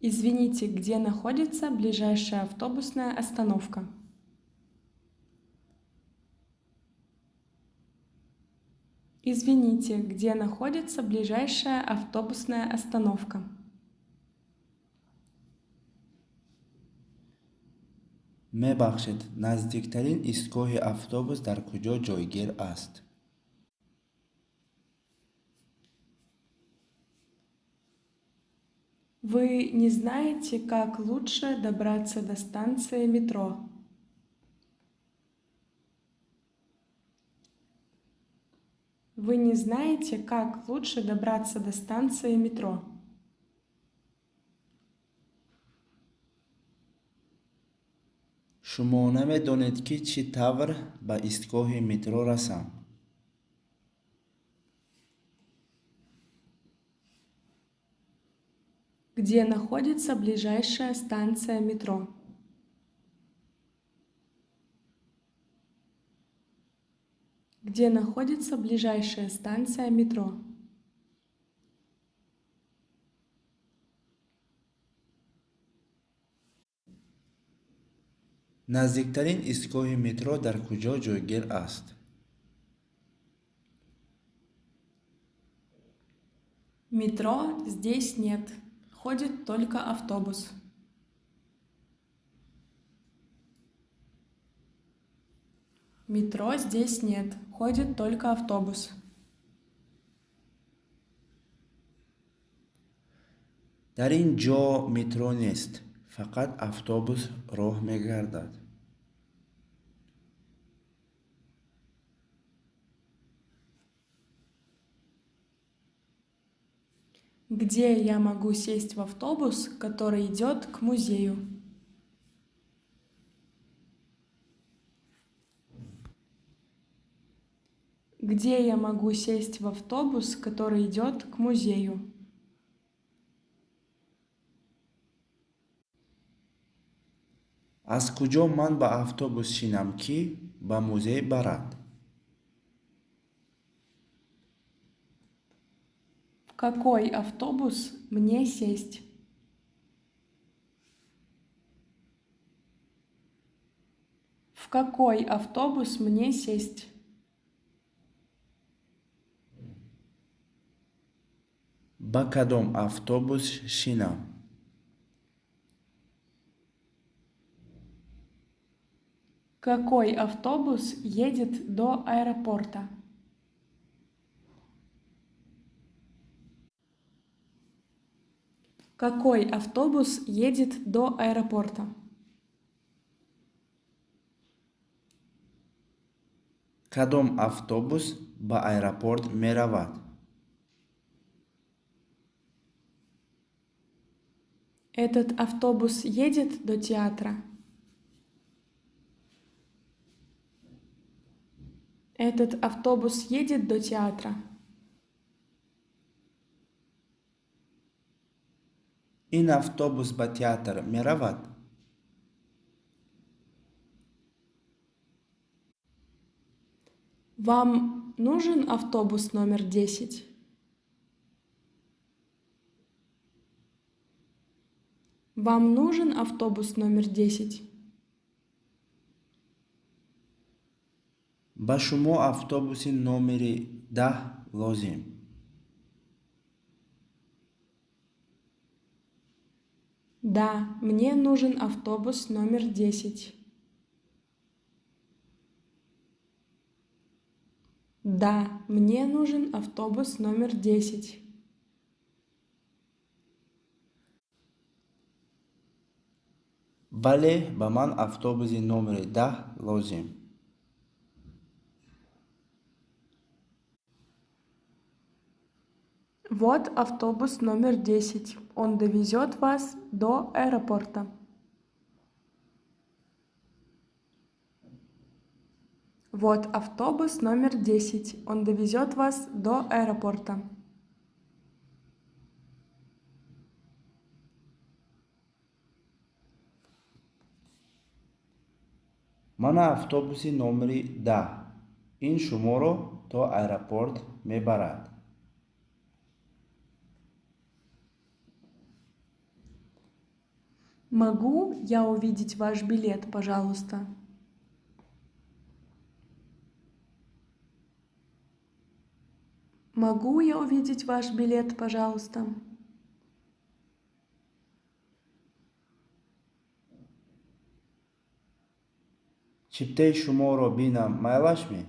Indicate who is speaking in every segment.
Speaker 1: Извините, где находится ближайшая автобусная остановка? Извините, где находится ближайшая автобусная остановка?
Speaker 2: мебахшед, наздиктарин истгоҳи автобус дар куҷо ҷойгир аст?
Speaker 1: Вы не знаете, как лучше добраться до станции метро? Вы не знаете, как лучше добраться до станции метро?
Speaker 2: шумо намедонед ки чӣ тавр ба истгоҳи метро расам?
Speaker 1: Где находится ближайшая станция метро? Где находится ближайшая станция метро?
Speaker 2: наздиктарин истгоҳи метро дар куҷо ҷойгир аст?
Speaker 1: Метро здесь нет, ходит только автобус. Метро здесь нет, ходит только автобус.
Speaker 2: дар ин ҷо метро нест, фақат автобус роҳ мегардад.
Speaker 1: Где я могу сесть в автобус, который идет к музею? Где я могу сесть в автобус, который идет к музею?
Speaker 2: аз куҷо ман ба автобус шинам ки ба музей барад?
Speaker 1: В какой автобус мне сесть? В какой автобус мне сесть?
Speaker 2: ба кадом автобус шинам?
Speaker 1: Какой автобус едет до аэропорта? Какой автобус едет до аэропорта?
Speaker 2: кадом автобус ба аэропорт меравад?
Speaker 1: Этот автобус едет до театра? Этот автобус едет до театра?
Speaker 2: ин автобус ба театр меравад?
Speaker 1: Вам нужен автобус номер 10? Вам нужен автобус номер 10?
Speaker 2: ба шумо автобуси номери 10 лозим?
Speaker 1: Да, мне нужен автобус номер 10. Да, мне нужен автобус номер 10.
Speaker 2: бале, ба ман автобуси номери 10 лозим.
Speaker 1: Вот автобус номер 10. Он довезет вас до аэропорта. Вот автобус номер 10. Он довезет вас до аэропорта.
Speaker 2: мана автобуси номери 10. ин шуморо то аэропорт мебарад.
Speaker 1: Могу я увидеть ваш билет, пожалуйста? Могу я увидеть ваш билет, пожалуйста?
Speaker 2: чиптаи шуморо бинам майлашми?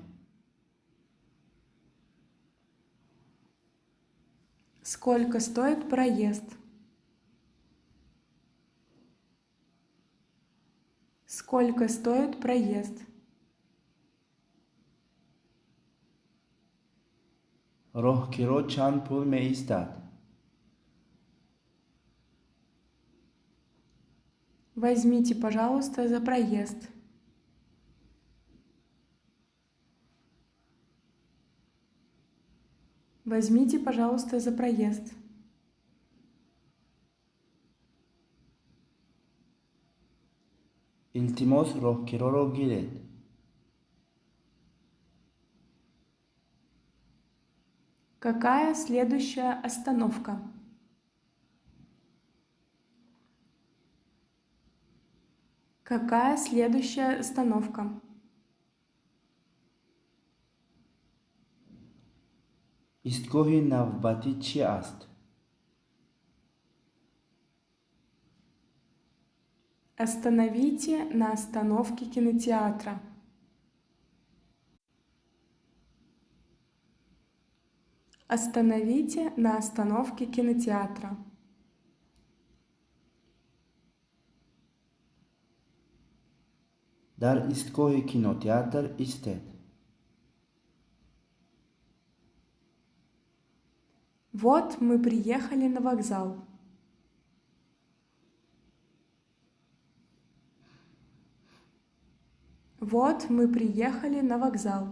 Speaker 1: Сколько стоит проезд? Сколько стоит проезд?
Speaker 2: роҳгиро чанд пул меистад?
Speaker 1: Возьмите, пожалуйста, за проезд. Возьмите, пожалуйста, за проезд.
Speaker 2: илтимос роҳгироро гиред.
Speaker 1: Какая следующая остановка? Какая следующая остановка?
Speaker 2: истгоҳи навбатӣ чи аст?
Speaker 1: Остановите на остановке кинотеатра. Остановите на остановке кинотеатра.
Speaker 2: дар истгоҳи кинотеатр истед.
Speaker 1: Вот мы приехали на вокзал. Вот мы приехали на вокзал.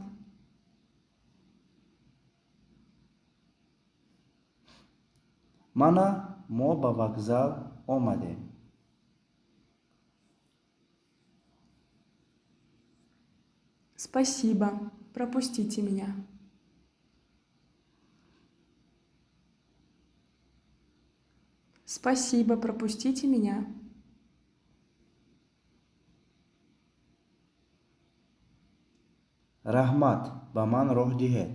Speaker 2: мана мо ба вокзал омадем.
Speaker 1: Спасибо. Пропустите меня. Спасибо, пропустите меня.
Speaker 2: раҳмат ба ман роҳ диҳед.